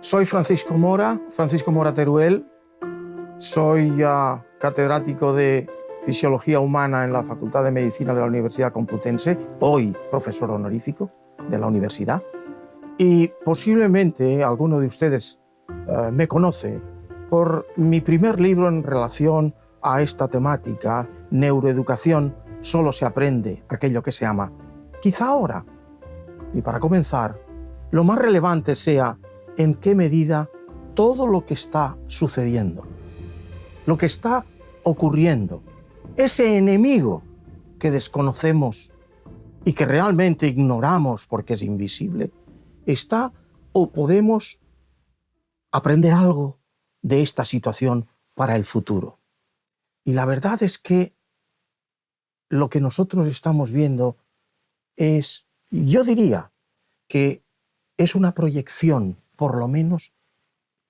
Soy Francisco Mora Teruel, soy catedrático de Fisiología Humana en la Facultad de Medicina de la Universidad Complutense, hoy profesor honorífico de la universidad, y posiblemente alguno de ustedes me conoce por mi primer libro en relación a esta temática, Neuroeducación, solo se aprende aquello que se ama. Quizá ahora, y para comenzar, lo más relevante sea en qué medida todo lo que está sucediendo, lo que está ocurriendo, ese enemigo que desconocemos y que realmente ignoramos porque es invisible, está o podemos aprender algo de esta situación para el futuro. Y la verdad es que lo que nosotros estamos viendo es, yo diría que es una proyección, por lo menos,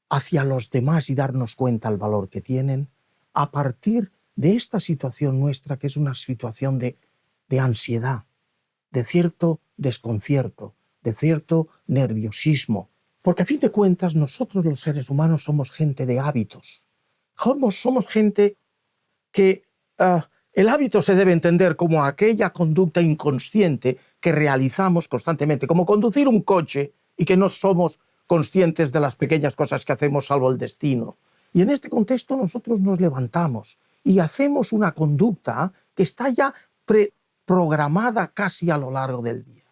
hacia los demás y darnos cuenta del valor que tienen a partir de esta situación nuestra, que es una situación de ansiedad, de cierto desconcierto, de cierto nerviosismo. Porque a fin de cuentas nosotros los seres humanos somos gente de hábitos. Somos gente que el hábito se debe entender como aquella conducta inconsciente que realizamos constantemente, como conducir un coche y que no somos conscientes de las pequeñas cosas que hacemos salvo el destino. Y en este contexto nosotros nos levantamos y hacemos una conducta que está ya programada casi a lo largo del día.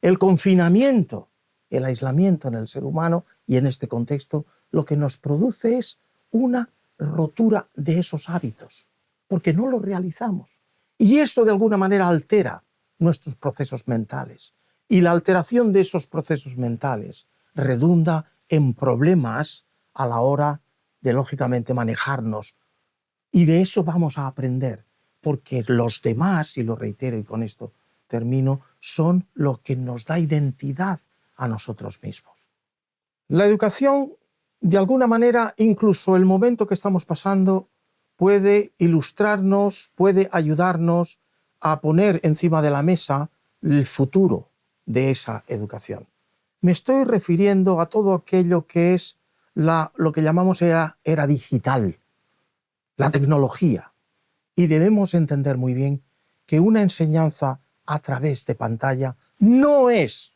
El confinamiento, el aislamiento en el ser humano y en este contexto lo que nos produce es una rotura de esos hábitos, porque no los realizamos. Y eso de alguna manera altera nuestros procesos mentales. Y la alteración de esos procesos mentales redunda en problemas a la hora de, lógicamente, manejarnos. Y de eso vamos a aprender, porque los demás, y lo reitero y con esto termino, son lo que nos da identidad a nosotros mismos. La educación, de alguna manera, incluso el momento que estamos pasando, puede ilustrarnos, puede ayudarnos a poner encima de la mesa el futuro de esa educación. Me estoy refiriendo a todo aquello que es lo que llamamos era digital, la tecnología. Y debemos entender muy bien que una enseñanza a través de pantalla no es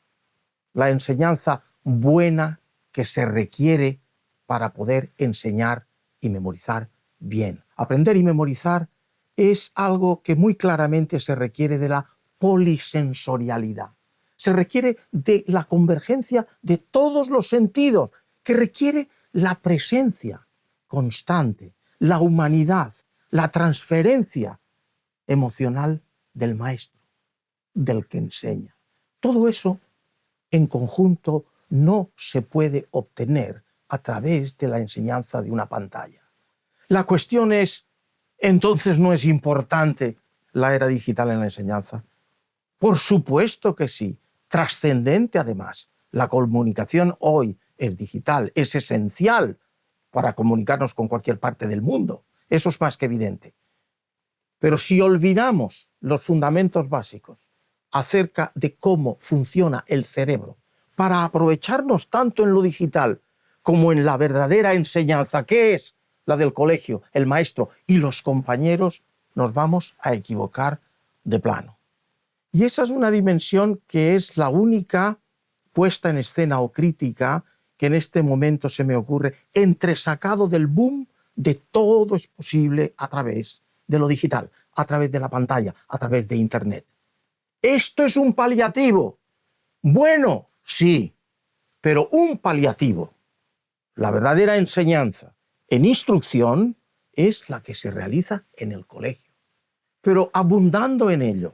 la enseñanza buena que se requiere para poder enseñar y memorizar bien. Aprender y memorizar es algo que muy claramente se requiere de la polisensorialidad. Se requiere de la convergencia de todos los sentidos, que requiere la presencia constante, la humanidad, la transferencia emocional del maestro, del que enseña. Todo eso en conjunto no se puede obtener a través de la enseñanza de una pantalla. La cuestión es, ¿entonces no es importante la era digital en la enseñanza? Por supuesto que sí, trascendente además. La comunicación hoy es digital, es esencial para comunicarnos con cualquier parte del mundo. Eso es más que evidente. Pero si olvidamos los fundamentos básicos acerca de cómo funciona el cerebro para aprovecharnos tanto en lo digital como en la verdadera enseñanza, que es la del colegio, el maestro y los compañeros, nos vamos a equivocar de plano. Y esa es una dimensión que es la única puesta en escena o crítica que en este momento se me ocurre, entresacado del boom de todo es posible a través de lo digital, a través de la pantalla, a través de Internet. Esto es un paliativo. Bueno, sí, pero un paliativo. La verdadera enseñanza en instrucción es la que se realiza en el colegio. Pero abundando en ello,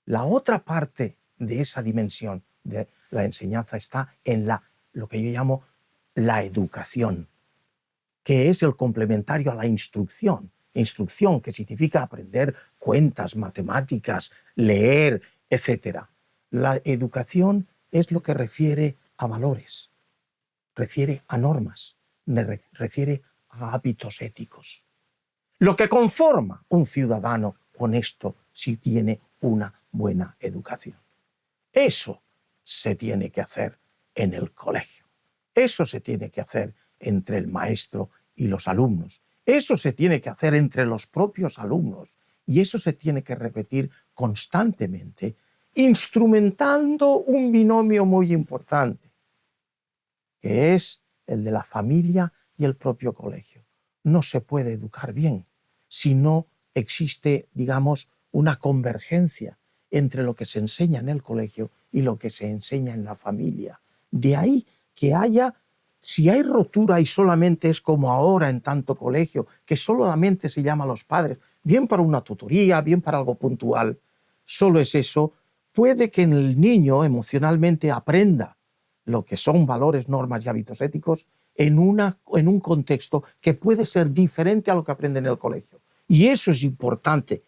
la otra parte de esa dimensión de la enseñanza está en lo que yo llamo la educación, que es el complementario a la instrucción. Instrucción, que significa aprender cuentas, matemáticas, leer, etc. La educación es lo que refiere a valores, refiere a normas, refiere a hábitos éticos. Lo que conforma un ciudadano honesto si tiene una buena educación. Eso se tiene que hacer en el colegio. Eso se tiene que hacer entre el maestro y los alumnos. Eso se tiene que hacer entre los propios alumnos. Y eso se tiene que repetir constantemente, instrumentando un binomio muy importante, que es el de la familia y el propio colegio. No se puede educar bien si no existe, digamos, una convergencia entre lo que se enseña en el colegio y lo que se enseña en la familia. De ahí que haya, si hay rotura y solamente es como ahora en tanto colegio, que solamente se llama a los padres, bien para una tutoría, bien para algo puntual, solo es eso, puede que el niño emocionalmente aprenda lo que son valores, normas y hábitos éticos en un contexto que puede ser diferente a lo que aprende en el colegio. Y eso es importante,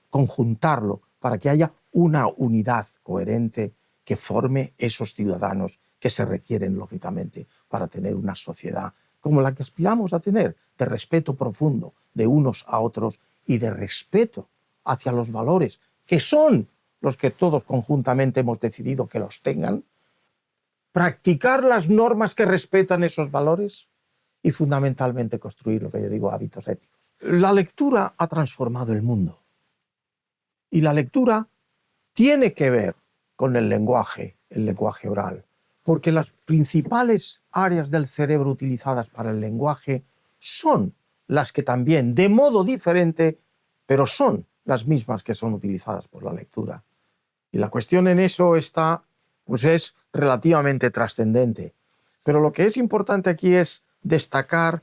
conjuntarlo para que haya una unidad coherente que forme esos ciudadanos que se requieren, lógicamente, para tener una sociedad como la que aspiramos a tener, de respeto profundo de unos a otros y de respeto hacia los valores, que son los que todos conjuntamente hemos decidido que los tengan, practicar las normas que respetan esos valores y fundamentalmente construir lo que yo digo hábitos éticos. La lectura ha transformado el mundo y la lectura tiene que ver con el lenguaje oral, porque las principales áreas del cerebro utilizadas para el lenguaje son las que también, de modo diferente, pero son las mismas que son utilizadas por la lectura. Y la cuestión en eso está, pues es relativamente trascendente. Pero lo que es importante aquí es destacar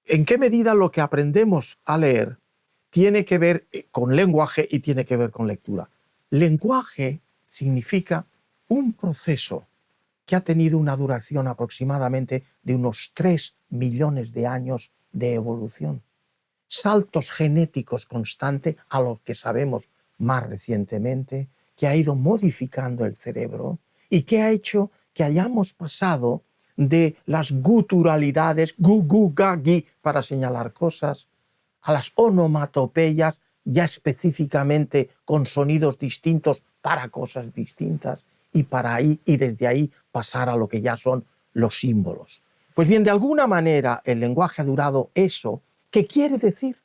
en qué medida lo que aprendemos a leer tiene que ver con lenguaje y tiene que ver con lectura. Lenguaje significa un proceso que ha tenido una duración aproximadamente de unos 3 millones de años de evolución. Saltos genéticos constantes a lo que sabemos más recientemente, que ha ido modificando el cerebro y que ha hecho que hayamos pasado de las guturalidades, gu, gu, ga, gi, para señalar cosas, a las onomatopeyas, ya específicamente con sonidos distintos para cosas distintas, y desde ahí pasar a lo que ya son los símbolos. Pues bien, de alguna manera el lenguaje ha durado eso, que quiere decir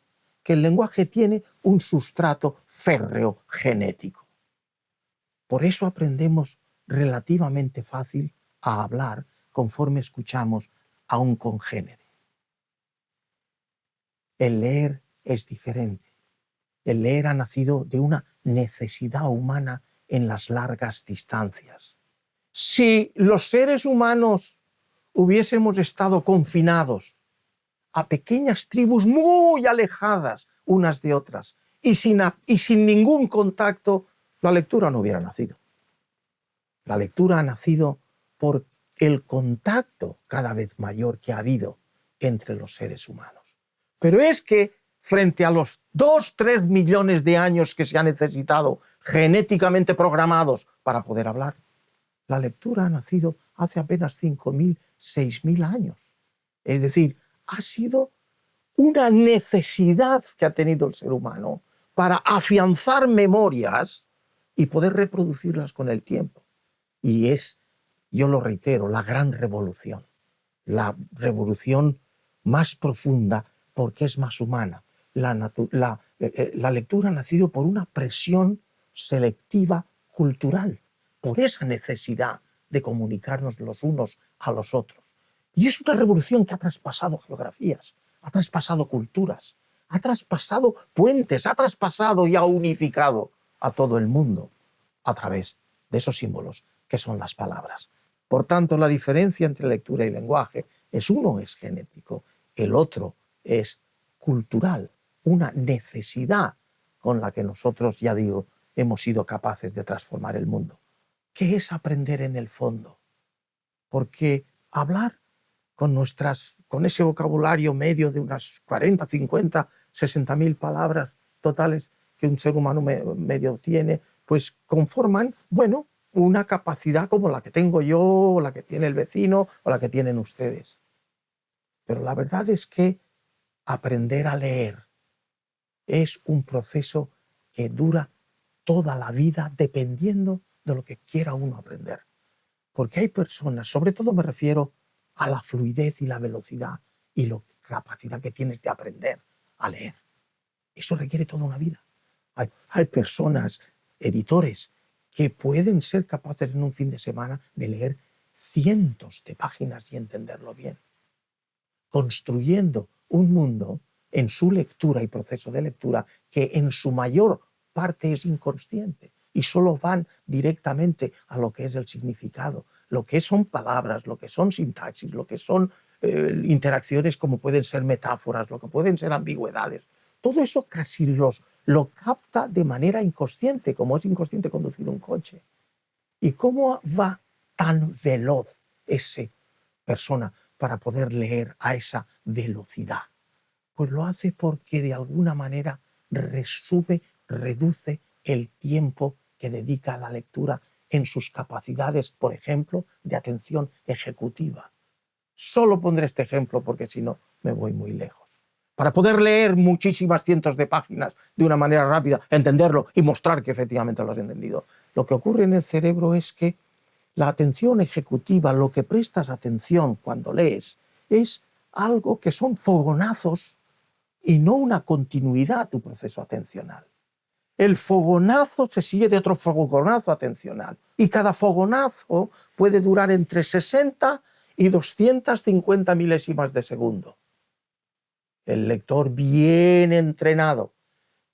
que el lenguaje tiene un sustrato férreo genético. Por eso aprendemos relativamente fácil a hablar conforme escuchamos a un congénere. El leer es diferente. El leer ha nacido de una necesidad humana en las largas distancias. Si los seres humanos hubiésemos estado confinados a pequeñas tribus muy alejadas unas de otras y sin ningún contacto, la lectura no hubiera nacido. La lectura ha nacido por el contacto cada vez mayor que ha habido entre los seres humanos. Pero es que frente a los 2-3 millones de años que se han necesitado genéticamente programados para poder hablar, la lectura ha nacido hace apenas 5.000, 6.000 años. Es decir, ha sido una necesidad que ha tenido el ser humano para afianzar memorias y poder reproducirlas con el tiempo. Y es, yo lo reitero, la gran revolución. La revolución más profunda porque es más humana. La lectura ha nacido por una presión selectiva cultural, por esa necesidad de comunicarnos los unos a los otros. Y es una revolución que ha traspasado geografías, ha traspasado culturas, ha traspasado puentes, ha traspasado y ha unificado a todo el mundo a través de esos símbolos que son las palabras. Por tanto, la diferencia entre lectura y lenguaje uno es genético, el otro es cultural, una necesidad con la que nosotros, ya digo, hemos sido capaces de transformar el mundo. ¿Qué es aprender en el fondo? Porque hablar con ese vocabulario medio de unas 40, 50, 60.000 palabras totales que un ser humano medio tiene, pues conforman, bueno, una capacidad como la que tengo yo, o la que tiene el vecino, o la que tienen ustedes. Pero la verdad es que aprender a leer es un proceso que dura toda la vida dependiendo de lo que quiera uno aprender. Porque hay personas, sobre todo me refiero a la fluidez y la velocidad y la capacidad que tienes de aprender a leer. Eso requiere toda una vida. Hay personas, editores, que pueden ser capaces en un fin de semana de leer cientos de páginas y entenderlo bien, construyendo un mundo en su lectura y proceso de lectura que en su mayor parte es inconsciente y solo van directamente a lo que es el significado, lo que son palabras, lo que son sintaxis, lo que son interacciones como pueden ser metáforas, lo que pueden ser ambigüedades. Todo eso casi lo capta de manera inconsciente, como es inconsciente conducir un coche. ¿Y cómo va tan veloz esa persona para poder leer a esa velocidad? Pues lo hace porque de alguna manera reduce el tiempo que dedica a la lectura en sus capacidades, por ejemplo, de atención ejecutiva. Solo pondré este ejemplo porque si no me voy muy lejos. Para poder leer muchísimas cientos de páginas de una manera rápida, entenderlo y mostrar que efectivamente lo has entendido, lo que ocurre en el cerebro es que la atención ejecutiva, lo que prestas atención cuando lees, es algo que son fogonazos y no una continuidad tu proceso atencional. El fogonazo se sigue de otro fogonazo atencional y cada fogonazo puede durar entre 60 y 250 milésimas de segundo. El lector bien entrenado,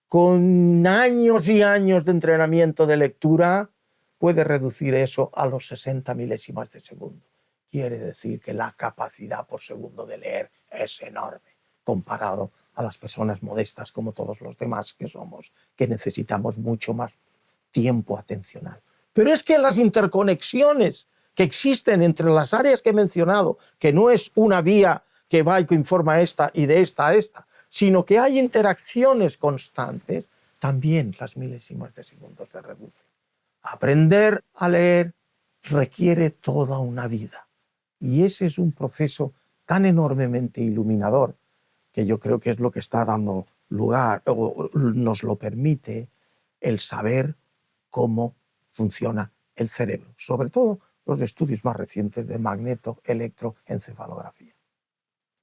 con años y años de entrenamiento de lectura, puede reducir eso a los 60 milésimas de segundo. Quiere decir que la capacidad por segundo de leer es enorme comparado a las personas modestas como todos los demás que somos, que necesitamos mucho más tiempo atencional. Pero es que las interconexiones que existen entre las áreas que he mencionado, que no es una vía que va y que informa a esta y de esta a esta, sino que hay interacciones constantes, también las milésimas de segundo se reducen. Aprender a leer requiere toda una vida y ese es un proceso tan enormemente iluminador que yo creo que es lo que está dando lugar o nos lo permite el saber cómo funciona el cerebro, sobre todo los estudios más recientes de magneto-electroencefalografía.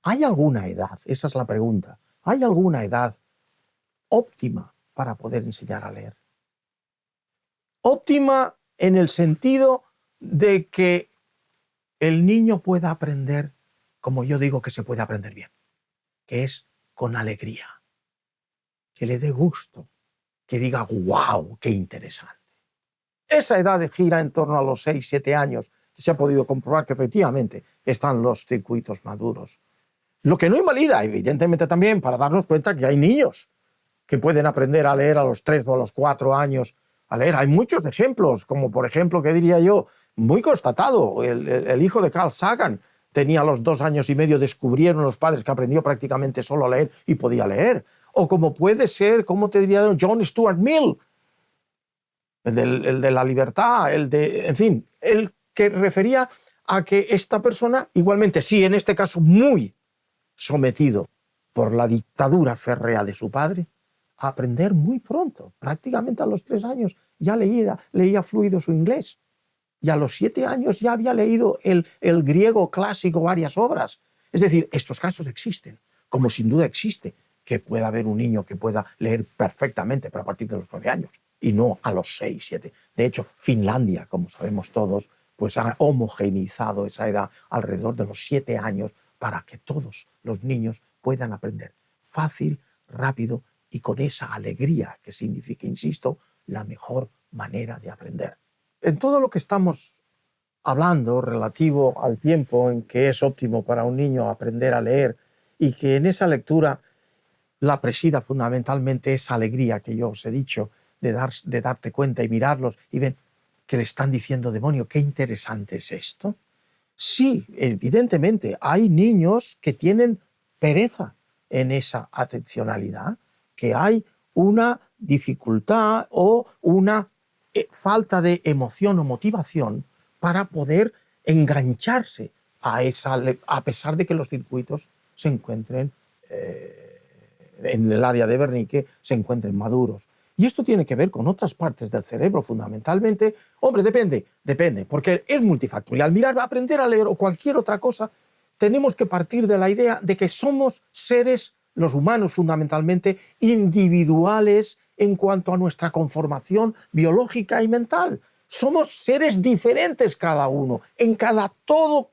¿Hay alguna edad? Esa es la pregunta. ¿Hay alguna edad óptima para poder enseñar a leer? Óptima en el sentido de que el niño pueda aprender, como yo digo que se puede aprender bien, que es con alegría, que le dé gusto, que diga ¡guau! ¡Qué interesante! Esa edad gira en torno a los 6, 7 años. Se ha podido comprobar que efectivamente están los circuitos maduros. Lo que no invalida, evidentemente, también para darnos cuenta que hay niños que pueden aprender a leer a los 3 o a los 4 años a leer. Hay muchos ejemplos, como por ejemplo, ¿qué diría yo? Muy constatado, el hijo de Carl Sagan tenía a los 2 años y medio, descubrieron los padres que aprendió prácticamente solo a leer y podía leer. O como puede ser, ¿cómo te diría? John Stuart Mill, el de la libertad, en fin, el que refería a que esta persona, igualmente, sí, en este caso muy sometido por la dictadura férrea de su padre, a aprender muy pronto, prácticamente a los 3 años ya leía fluido su inglés. Y a los 7 años ya había leído el griego clásico varias obras. Es decir, estos casos existen, como sin duda existe que pueda haber un niño que pueda leer perfectamente, pero a partir de los 9 años, y no a los 6, 7. De hecho, Finlandia, como sabemos todos, pues ha homogeneizado esa edad alrededor de los 7 años para que todos los niños puedan aprender fácil, rápido y con esa alegría que significa, insisto, la mejor manera de aprender. En todo lo que estamos hablando relativo al tiempo en que es óptimo para un niño aprender a leer y que en esa lectura la presida fundamentalmente esa alegría que yo os he dicho de darte cuenta y mirarlos y ver que le están diciendo, demonio, qué interesante es esto. Sí, evidentemente, hay niños que tienen pereza en esa atencionalidad, que hay una dificultad o una falta de emoción o motivación para poder engancharse a pesar de que los circuitos se encuentren en el área de Wernicke, se encuentren maduros. Y esto tiene que ver con otras partes del cerebro, fundamentalmente. Hombre, depende, porque es multifactorial. Mirar, aprender a leer o cualquier otra cosa, tenemos que partir de la idea de que somos seres, los humanos fundamentalmente, individuales en cuanto a nuestra conformación biológica y mental. Somos seres diferentes cada uno. En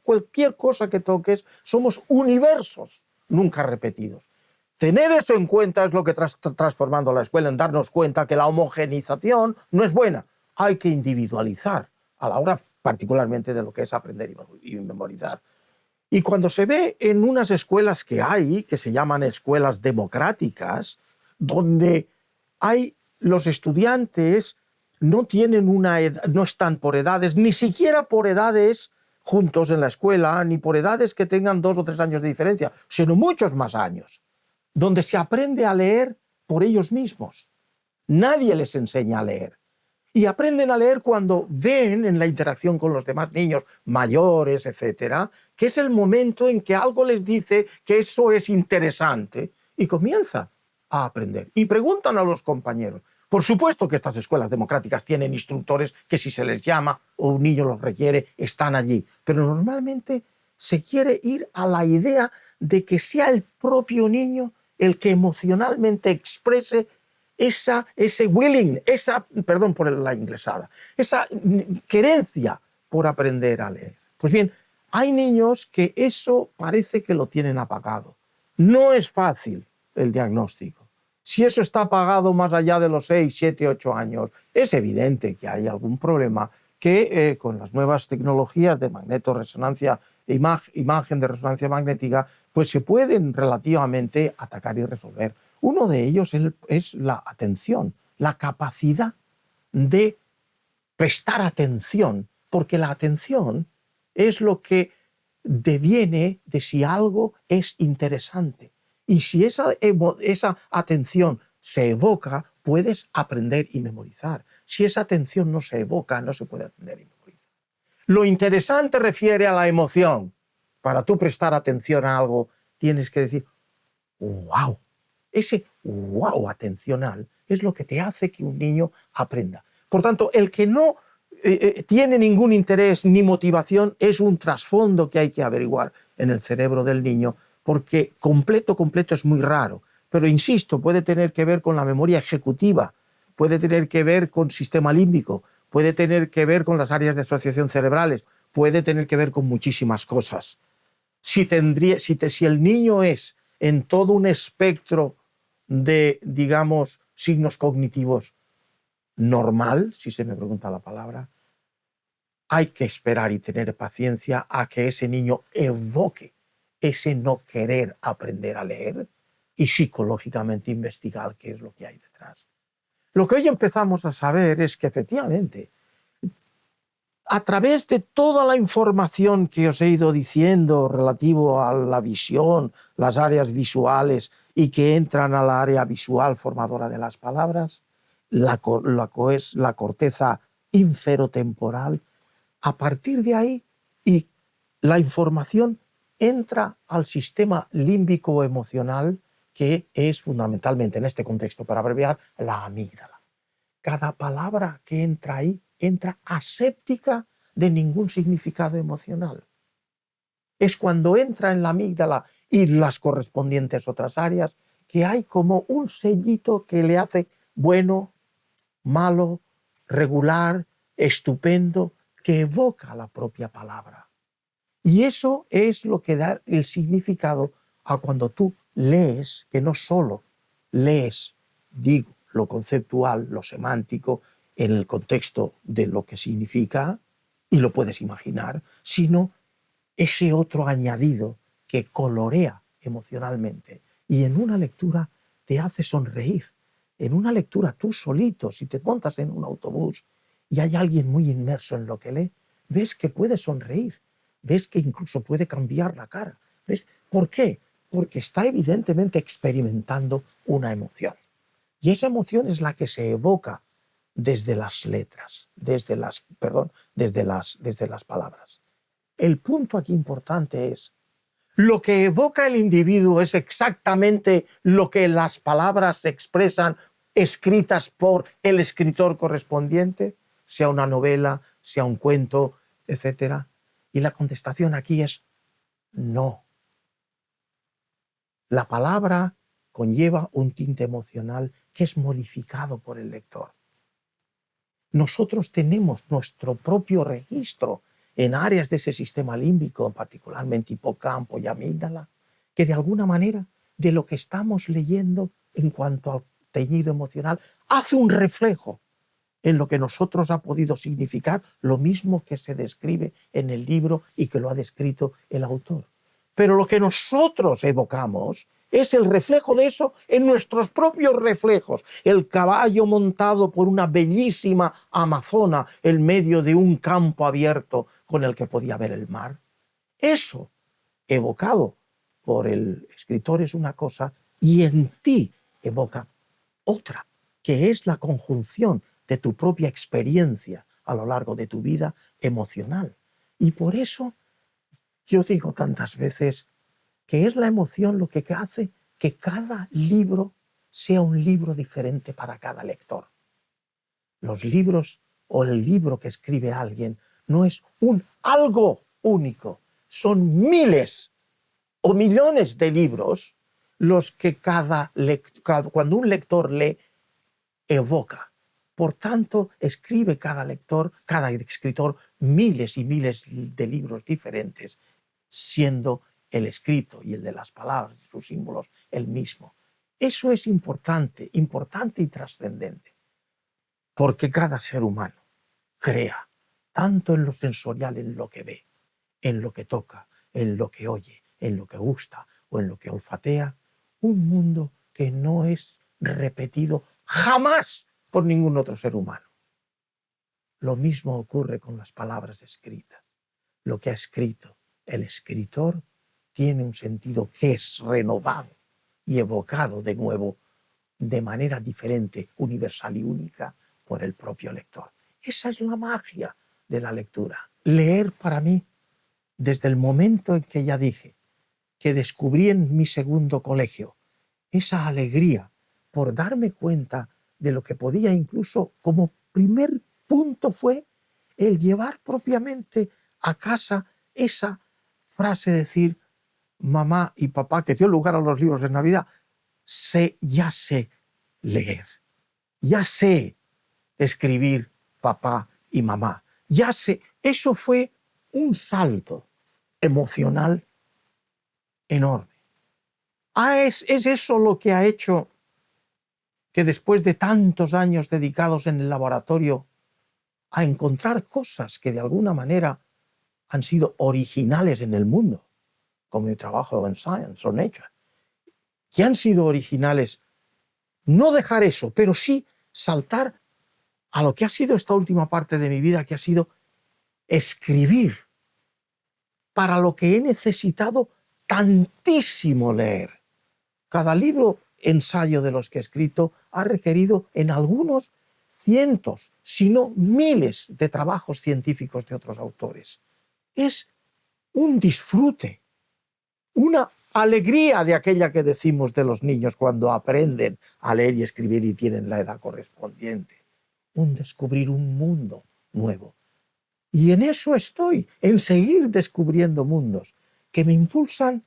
cualquier cosa que toques, somos universos nunca repetidos. Tener eso en cuenta es lo que está transformando la escuela, en darnos cuenta que la homogenización no es buena. Hay que individualizar a la hora particularmente de lo que es aprender y memorizar. Y cuando se ve en unas escuelas que se llaman escuelas democráticas, donde los estudiantes no tienen no están por edades, ni siquiera por edades juntos en la escuela, ni por edades que tengan 2 o 3 años de diferencia, sino muchos más años, donde se aprende a leer por ellos mismos. Nadie les enseña a leer. Y aprenden a leer cuando ven en la interacción con los demás niños mayores, etcétera, que es el momento en que algo les dice que eso es interesante y comienzan a aprender. Y preguntan a los compañeros. Por supuesto que estas escuelas democráticas tienen instructores que si se les llama o un niño los requiere, están allí. Pero normalmente se quiere ir a la idea de que sea el propio niño el que emocionalmente exprese ese willing, perdón por la inglesada, esa querencia por aprender a leer. Pues bien, hay niños que eso parece que lo tienen apagado. No es fácil el diagnóstico. Si eso está apagado más allá de los 6, 7, 8 años, es evidente que hay algún problema que con las nuevas tecnologías de magnetorresonancia, imagen de resonancia magnética, pues se pueden relativamente atacar y resolver. Uno de ellos es la atención, la capacidad de prestar atención, porque la atención es lo que deviene de si algo es interesante. Y si esa atención se evoca, puedes aprender y memorizar. Si esa atención no se evoca, no se puede aprender y memorizar. Lo interesante refiere a la emoción. Para tú prestar atención a algo, tienes que decir, wow. Ese wow atencional es lo que te hace que un niño aprenda. Por tanto, el que no tiene ningún interés ni motivación es un trasfondo que hay que averiguar en el cerebro del niño, porque completo es muy raro. Pero insisto, puede tener que ver con la memoria ejecutiva, puede tener que ver con sistema límbico, puede tener que ver con las áreas de asociación cerebrales, puede tener que ver con muchísimas cosas. Si el niño es en todo un espectro de, digamos, signos cognitivos normal, si se me pregunta la palabra, hay que esperar y tener paciencia a que ese niño evoque ese no querer aprender a leer y psicológicamente investigar qué es lo que hay detrás. Lo que hoy empezamos a saber es que efectivamente, a través de toda la información que os he ido diciendo relativo a la visión, las áreas visuales y que entran a la área visual formadora de las palabras, la corteza inferotemporal, a partir de ahí y la información entra al sistema límbico emocional, que es fundamentalmente, en este contexto, para abreviar, la amígdala. Cada palabra que entra ahí entra aséptica de ningún significado emocional. Es cuando entra en la amígdala y las correspondientes otras áreas que hay como un sellito que le hace bueno, malo, regular, estupendo, que evoca la propia palabra. Y eso es lo que da el significado a cuando tú lees, que no solo lees, digo, lo conceptual, lo semántico, en el contexto de lo que significa, y lo puedes imaginar, sino ese otro añadido que colorea emocionalmente. Y en una lectura te hace sonreír. En una lectura tú solito, si te montas en un autobús y hay alguien muy inmerso en lo que lee, ves que puede sonreír, ves que incluso puede cambiar la cara. ¿Ves? ¿Por qué? Porque está evidentemente experimentando una emoción. Y esa emoción es la que se evoca desde las letras, desde las palabras. El punto aquí importante es, lo que evoca el individuo es exactamente lo que las palabras expresan escritas por el escritor correspondiente, sea una novela, sea un cuento, etc. Y la contestación aquí es no. La palabra conlleva un tinte emocional que es modificado por el lector. Nosotros tenemos nuestro propio registro en áreas de ese sistema límbico, particularmente hipocampo y amígdala, que de alguna manera de lo que estamos leyendo en cuanto al teñido emocional hace un reflejo en lo que nosotros ha podido significar, lo mismo que se describe en el libro y que lo ha descrito el autor. Pero lo que nosotros evocamos es el reflejo de eso en nuestros propios reflejos. El caballo montado por una bellísima amazona en medio de un campo abierto con el que podía ver el mar. Eso, evocado por el escritor, es una cosa y en ti evoca otra, que es la conjunción de tu propia experiencia a lo largo de tu vida emocional. Y por eso yo digo tantas veces que es la emoción lo que hace que cada libro sea un libro diferente para cada lector. Los libros o el libro que escribe alguien no es un algo único, son miles o millones de libros los que cuando un lector lee, evoca. Por tanto, escribe cada lector, cada escritor, miles y miles de libros diferentes, siendo el escrito y el de las palabras y sus símbolos el mismo. Eso es importante, importante y trascendente, porque cada ser humano crea, tanto en lo sensorial, en lo que ve, en lo que toca, en lo que oye, en lo que gusta o en lo que olfatea, un mundo que no es repetido jamás por ningún otro ser humano. Lo mismo ocurre con las palabras escritas. Lo que ha escrito el escritor tiene un sentido que es renovado y evocado de nuevo de manera diferente, universal y única por el propio lector. Esa es la magia de la lectura. Leer para mí, desde el momento en que ya dije que descubrí en mi segundo colegio esa alegría por darme cuenta de lo que podía, incluso como primer punto fue el llevar propiamente a casa esa frase, decir, mamá y papá, que dio lugar a los libros de Navidad, ya sé leer, ya sé escribir papá y mamá, ya sé. Eso fue un salto emocional enorme. Es eso lo que ha hecho que después de tantos años dedicados en el laboratorio a encontrar cosas que de alguna manera han sido originales en el mundo, como mi trabajo en Science o Nature, que han sido originales, no dejar eso, pero sí saltar a lo que ha sido esta última parte de mi vida, que ha sido escribir, para lo que he necesitado tantísimo leer. Cada libro, ensayo de los que he escrito, ha requerido en algunos cientos, si no miles de trabajos científicos de otros autores. Es un disfrute, una alegría de aquella que decimos de los niños cuando aprenden a leer y escribir y tienen la edad correspondiente. Un descubrir un mundo nuevo. Y en eso estoy, en seguir descubriendo mundos que me impulsan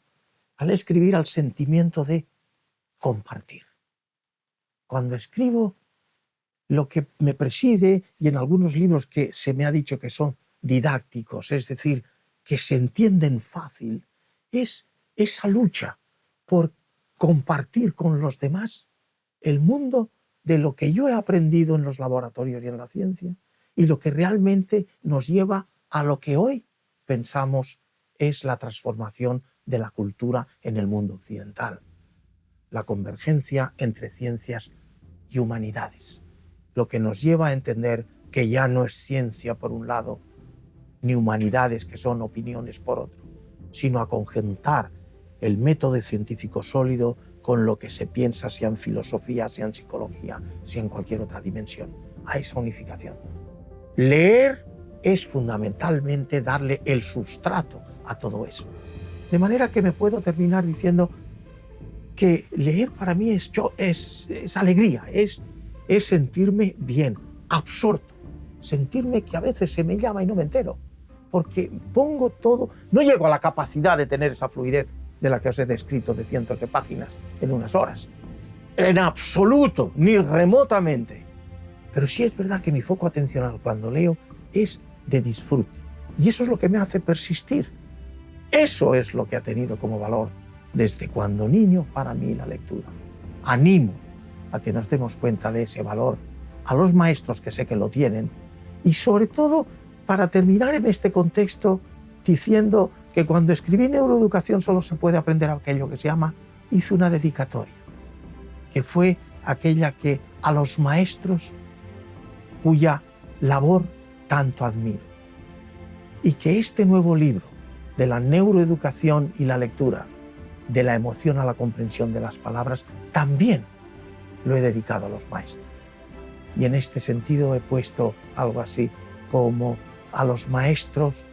al escribir al sentimiento de compartir. Cuando escribo, lo que me preside, y en algunos libros que se me ha dicho que son didácticos, es decir, que se entienden fácil, es esa lucha por compartir con los demás el mundo de lo que yo he aprendido en los laboratorios y en la ciencia, y lo que realmente nos lleva a lo que hoy pensamos es la transformación de la cultura en el mundo occidental, la convergencia entre ciencias y humanidades, lo que nos lleva a entender que ya no es ciencia por un lado, ni humanidades que son opiniones por otro, sino a conjuntar el método científico sólido con lo que se piensa, sea en filosofía, sea en psicología, sea en cualquier otra dimensión, a esa unificación. Leer es fundamentalmente darle el sustrato a todo eso. De manera que me puedo terminar diciendo que leer para mí es alegría, es es sentirme bien, absorto, sentirme que a veces se me llama y no me entero, porque pongo todo, no llego a la capacidad de tener esa fluidez de la que os he descrito de cientos de páginas en unas horas, en absoluto, ni remotamente, pero sí es verdad que mi foco atencional cuando leo es de disfrute, y eso es lo que me hace persistir. Eso es lo que ha tenido como valor desde cuando niño para mí la lectura. Animo a que nos demos cuenta de ese valor, a los maestros que sé que lo tienen, y sobre todo para terminar en este contexto diciendo que cuando escribí Neuroeducación solo se puede aprender aquello que se llama hice una dedicatoria, que fue aquella que a los maestros cuya labor tanto admiro. Y que este nuevo libro de la neuroeducación y la lectura, de la emoción a la comprensión de las palabras, también lo he dedicado a los maestros. Y en este sentido he puesto algo así como a los maestros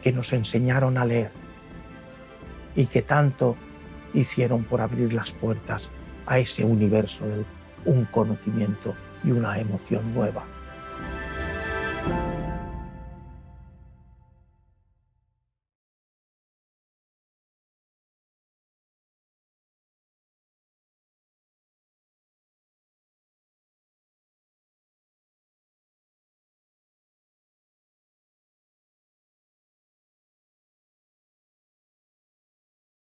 que nos enseñaron a leer y que tanto hicieron por abrir las puertas a ese universo de un conocimiento y una emoción nueva.